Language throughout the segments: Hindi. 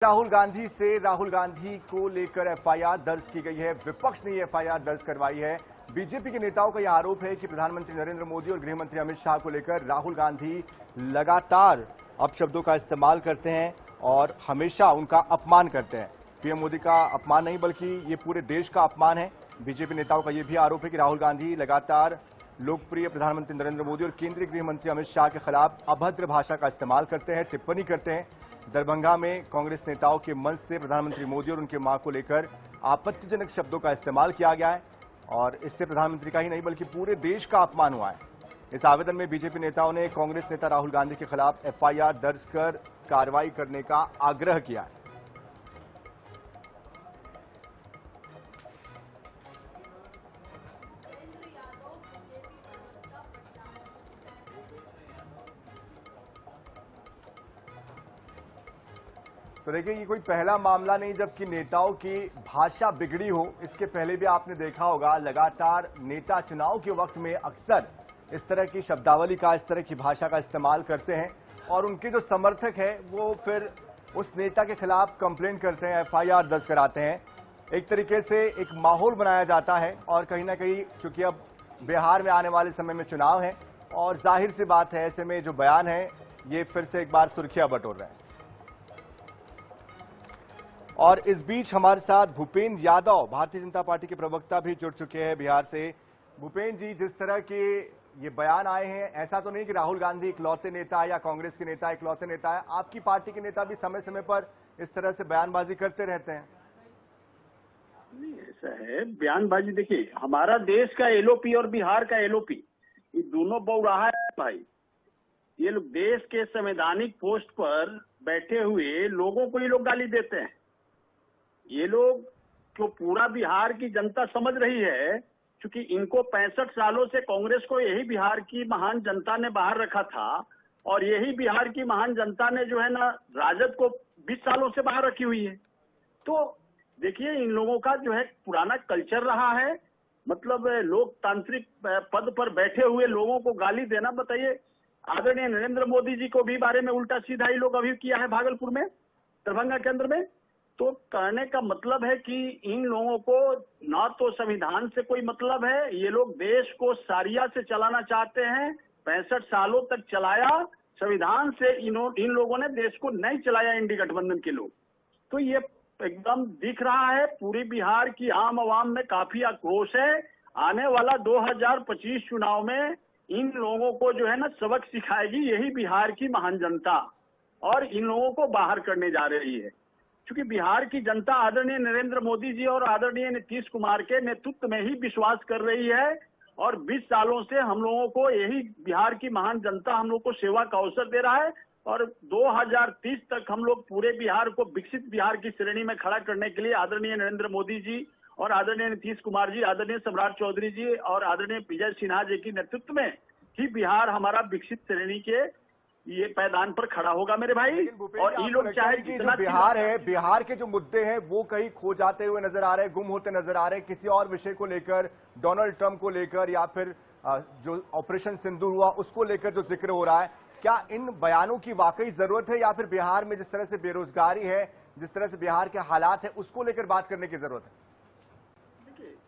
राहुल गांधी से राहुल गांधी को लेकर एफआईआर दर्ज की गई है। विपक्ष ने एफआईआर दर्ज करवाई है। बीजेपी के नेताओं का यह आरोप है कि प्रधानमंत्री नरेंद्र मोदी और गृहमंत्री अमित शाह को लेकर राहुल गांधी लगातार अपशब्दों का इस्तेमाल करते हैं और हमेशा उनका अपमान करते हैं। पीएम मोदी का अपमान नहीं बल्कि ये पूरे देश का अपमान है। बीजेपी नेताओं का यह भी आरोप है कि राहुल गांधी लगातार लोकप्रिय प्रधानमंत्री नरेंद्र मोदी और केंद्रीय गृहमंत्री अमित शाह के खिलाफ अभद्र भाषा का इस्तेमाल करते हैं, टिप्पणी करते हैं। दरभंगा में कांग्रेस नेताओं के मंच से प्रधानमंत्री मोदी और उनके मां को लेकर आपत्तिजनक शब्दों का इस्तेमाल किया गया है और इससे प्रधानमंत्री का ही नहीं बल्कि पूरे देश का अपमान हुआ है। इस आवेदन में बीजेपी नेताओं ने कांग्रेस नेता राहुल गांधी के खिलाफ एफआईआर दर्ज कर कार्रवाई करने का आग्रह किया है। तो देखिए, ये कोई पहला मामला नहीं जबकि नेताओं की भाषा बिगड़ी हो। इसके पहले भी आपने देखा होगा, लगातार नेता चुनाव के वक्त में अक्सर इस तरह की शब्दावली का, इस तरह की भाषा का इस्तेमाल करते हैं और उनके जो समर्थक हैं वो फिर उस नेता के खिलाफ कंप्लेन करते हैं, एफआईआर दर्ज कराते हैं। एक तरीके से एक माहौल बनाया जाता है और कहीं ना कहीं चूंकि अब बिहार में आने वाले समय में चुनाव है और जाहिर सी बात है, ऐसे में जो बयान है ये फिर से एक बार सुर्खियां बटोर रहे हैं। और इस बीच हमारे साथ भूपेंद्र यादव, भारतीय जनता पार्टी के प्रवक्ता भी जुड़ चुके हैं बिहार से। भूपेंद्र जी, जिस तरह के ये बयान आए हैं, ऐसा तो नहीं कि राहुल गांधी इकलौते नेता है या कांग्रेस के नेता इकलौते नेता है, आपकी पार्टी के नेता भी समय समय पर इस तरह से बयानबाजी करते रहते हैं। नहीं, ऐसा है बयानबाजी। देखिए, हमारा देश का एलओपी और बिहार का एलओपी, ये दोनों बहुराहा है भाई। ये लोग देश के संवैधानिक पोस्ट पर बैठे हुए लोगों को ये लोग गाली देते हैं। ये लोग जो पूरा बिहार की जनता समझ रही है, क्योंकि इनको 65 सालों से कांग्रेस को यही बिहार की महान जनता ने बाहर रखा था और यही बिहार की महान जनता ने जो है ना राजद को 20 सालों से बाहर रखी हुई है। तो देखिए, इन लोगों का जो है पुराना कल्चर रहा है, मतलब लोकतांत्रिक पद पर बैठे हुए लोगों को गाली देना। बताइए, आदरणीय नरेंद्र मोदी जी को भी बारे में उल्टा सीधा ही लोग अभी किया है भागलपुर में, दरभंगा केंद्र में। तो कहने का मतलब है कि इन लोगों को ना तो संविधान से कोई मतलब है, ये लोग देश को सारिया से चलाना चाहते हैं। 65 सालों तक चलाया संविधान से, इन लोगों ने देश को नहीं चलाया, इंडी गठबंधन के लोग। तो ये एकदम दिख रहा है, पूरी बिहार की आम आवाम में काफी आक्रोश है। आने वाला 2025 चुनाव में इन लोगों को जो है ना सबक सिखाएगी यही बिहार की महान जनता और इन लोगों को बाहर करने जा रही है। क्योंकि बिहार की जनता आदरणीय नरेंद्र मोदी जी और आदरणीय नीतीश कुमार के नेतृत्व में ही विश्वास कर रही है और 20 सालों से हम लोगों को यही बिहार की महान जनता हम लोग को सेवा का अवसर दे रहा है और 2030 तक हम लोग पूरे बिहार को विकसित बिहार की श्रेणी में खड़ा करने के लिए आदरणीय नरेंद्र मोदी जी और आदरणीय नीतीश कुमार जी, आदरणीय सम्राट चौधरी जी और आदरणीय विजय सिन्हा जी के नेतृत्व में ही बिहार हमारा विकसित श्रेणी के ये पैदान पर खड़ा होगा मेरे भाई। और ये लोग चाहे कि जो बिहार है, बिहार के जो मुद्दे हैं वो कहीं खो जाते हुए नजर आ रहे हैं, गुम होते नजर आ रहे हैं। किसी और विषय को लेकर, डोनाल्ड ट्रंप को लेकर या फिर जो ऑपरेशन सिंदूर हुआ उसको लेकर जो जिक्र हो रहा है, क्या इन बयानों की वाकई जरूरत है या फिर बिहार में जिस तरह से बेरोजगारी है, जिस तरह से बिहार के हालात है, उसको लेकर बात करने की जरूरत है?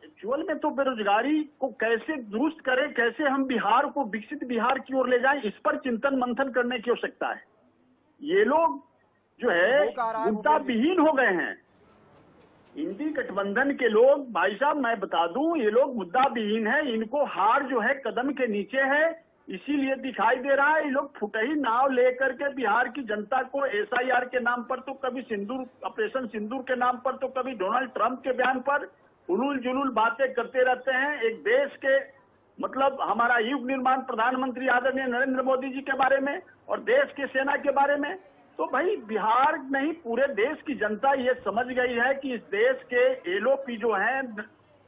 एक्चुअल में तो बेरोजगारी को कैसे दुरुस्त करें, कैसे हम बिहार को विकसित बिहार की ओर ले जाएं, इस पर चिंतन मंथन करने की आवश्यकता है। ये लोग जो है मुद्दा विहीन हो गए हैं। इंडी गठबंधन के लोग, भाई साहब मैं बता दूं, ये लोग मुद्दा विहीन है। इनको हार जो है कदम के नीचे है, इसीलिए दिखाई दे रहा है। ये लोग फुटही नाव लेकर के बिहार की जनता को एसआईआर के नाम पर, तो कभी सिंदूर, ऑपरेशन सिंदूर के नाम पर, तो कभी डोनाल्ड ट्रंप के बयान पर उलूल जुलूल बातें करते रहते हैं। एक देश के मतलब हमारा युग निर्माण प्रधानमंत्री आदरणीय नरेंद्र मोदी जी के बारे में और देश के सेना के बारे में। तो भाई बिहार नहीं, पूरे देश की जनता ये समझ गई है कि इस देश के एलओपी जो है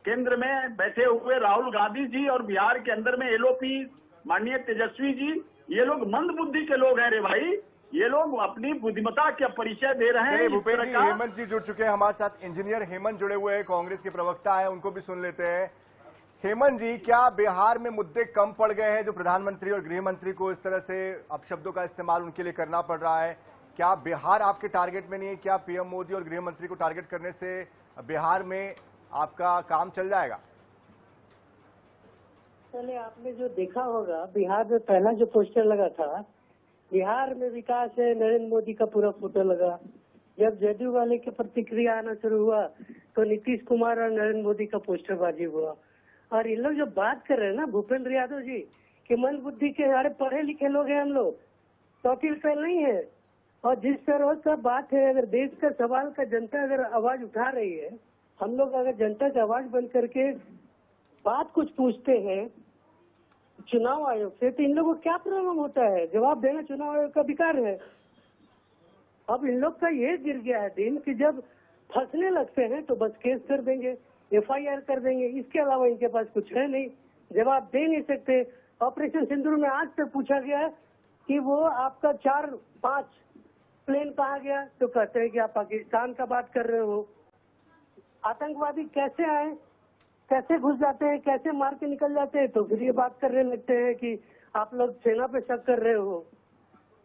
केंद्र में बैठे हुए राहुल गांधी जी और बिहार के अंदर में एलओपी माननीय तेजस्वी जी, ये लोग मंद बुद्धि के लोग हैं रे भाई। ये लोग अपनी बुद्धिमत्ता का परिचय दे रहे हैं। भूपेंद्र जी, हेमंत जी जुड़ चुके हैं हमारे साथ, इंजीनियर हेमंत जुड़े हुए हैं, कांग्रेस के प्रवक्ता है, उनको भी सुन लेते हैं। हेमंत जी, क्या बिहार में मुद्दे कम पड़ गए हैं जो प्रधानमंत्री और गृह मंत्री को इस तरह से अपशब्दों का इस्तेमाल उनके लिए करना पड़ रहा है, क्या बिहार आपके टारगेट में नहीं है? क्या पीएम मोदी और गृह मंत्री को टारगेट करने से बिहार में आपका काम चल जाएगा? पहले आपने जो देखा होगा, बिहार में पहला जो पोस्टर लगा था, बिहार में विकास है, नरेंद्र मोदी का पूरा फोटो लगा। जब जदयू वाले की प्रतिक्रिया आना शुरू हुआ तो नीतीश कुमार और नरेंद्र मोदी का पोस्टरबाजी हुआ। और इन लोग जो बात कर रहे हैं ना, भूपेंद्र यादव जी, कि मंद बुद्धि के अरे पढ़े लिखे लोग हैं हम लोग, वकील फेल नहीं है। और जिस तरह का बात है, अगर देश का सवाल का जनता अगर आवाज उठा रही है, हम लोग अगर जनता की आवाज बंद करके बात कुछ पूछते हैं चुनाव आयोग से, तो इन लोगों को क्या प्रॉब्लम होता है? जवाब देना चुनाव आयोग का अधिकार है। अब इन लोग का ये गिर गया है दिन कि जब फंसने लगते हैं तो बस केस कर देंगे, एफआईआर कर देंगे, इसके अलावा इनके पास कुछ है नहीं, जवाब दे नहीं सकते। ऑपरेशन सिंदूर में आज तक पूछा गया कि वो आपका 4-5 प्लेन कहाँ गया, तो कहते हैं कि आप पाकिस्तान का बात कर रहे हो। आतंकवादी कैसे आए, कैसे घुस जाते हैं, कैसे मार के निकल जाते हैं, तो फिर ये बात करने लगते हैं कि आप लोग सेना पे शक कर रहे हो।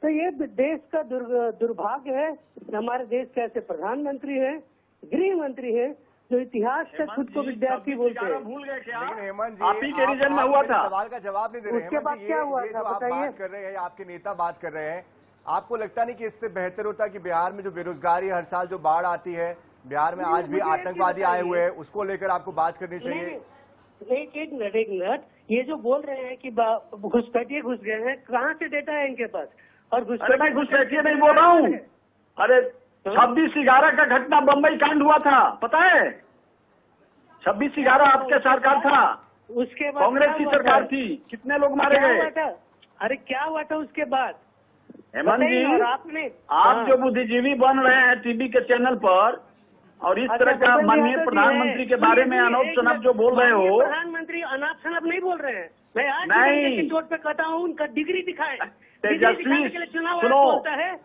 तो ये देश का दुर्भाग्य है। हमारे देश के ऐसे प्रधानमंत्री हैं, गृह मंत्री हैं, जो इतिहास से खुद को विद्यार्थी बोलते हैं। भूल गए क्या? लेकिन हेमंत जी, आप ही के रीजन में हुआ था। सवाल का जवाब नहीं दे रहे। उसके बाद क्या हुआ ये था जो आप बताइए? बात कर रहे हैं, आपके नेता बात कर रहे हैं, आपको लगता नहीं कि इससे बेहतर होता कि बिहार में जो बेरोजगारी हर साल जो बाढ़ आती है, बिहार में आज भी आतंकवादी आए हुए हैं, उसको लेकर आपको बात करनी चाहिए? नहीं, एक मिनट, ये जो बोल रहे हैं कि घुसपैठिए घुस गए हैं, कहाँ से डेटा है इनके पास? और मैं घुसपैठिए नहीं बोल रहा हूँ। अरे 26/11 का घटना बम्बई कांड हुआ था, पता है? 26/11 आपके सरकार था, उसके बाद कांग्रेस की सरकार थी, कितने लोग मारे गए? अरे क्या हुआ था उसके बाद? हेमंत जी, और आपने आप जो बुद्धिजीवी बन रहे हैं टीवी के चैनल पर और इस तरह का माननीय प्रधानमंत्री के बारे में अनौप शनाप जो बोल रहे हो। प्रधानमंत्री अनाप शनाप नहीं बोल रहे हैं। मैं आज नहीं चोट पे कहता हूँ, उनका डिग्री दिखाए। तेजस्वी सुनो,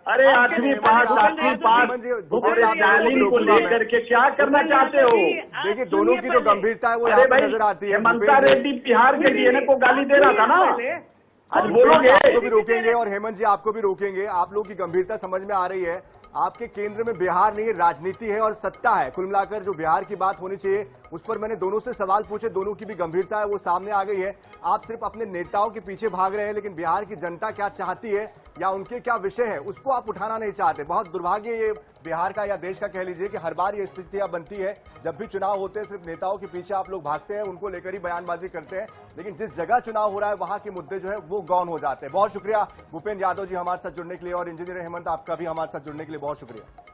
अरे 8वीं पास और स्टालिन को लेकर के क्या करना चाहते हो? देखिए, दोनों की जो गंभीरता है वो यहाँ पे नजर आती है। ममता रेड्डी बिहार के डीएनए को गाली दे रहा था ना, आज बोलोगे? आपको भी रोकेंगे और हेमंत जी आपको भी रोकेंगे। आप लोगों की गंभीरता समझ में आ रही है। आपके केंद्र में बिहार नहीं, राजनीति है और सत्ता है। कुल मिलाकर जो बिहार की बात होनी चाहिए उस पर मैंने दोनों से सवाल पूछे, दोनों की भी गंभीरता है वो सामने आ गई है। आप सिर्फ अपने नेताओं के पीछे भाग रहे हैं, लेकिन बिहार की जनता क्या चाहती है या उनके क्या विषय है उसको आप उठाना नहीं चाहते। बहुत दुर्भाग्य ये बिहार का या देश का कह लीजिए कि हर बार ये स्थितियां बनती है। जब भी चुनाव होते हैं सिर्फ नेताओं के पीछे आप लोग भागते हैं, उनको लेकर ही बयानबाजी करते हैं, लेकिन जिस जगह चुनाव हो रहा है वहां के मुद्दे जो है वो गौन हो जाते हैं। बहुत शुक्रिया भूपेंद्र यादव जी हमारे साथ जुड़ने के लिए, और इंजीनियर हेमंत आपका भी हमारे साथ जुड़ने के लिए बहुत शुक्रिया।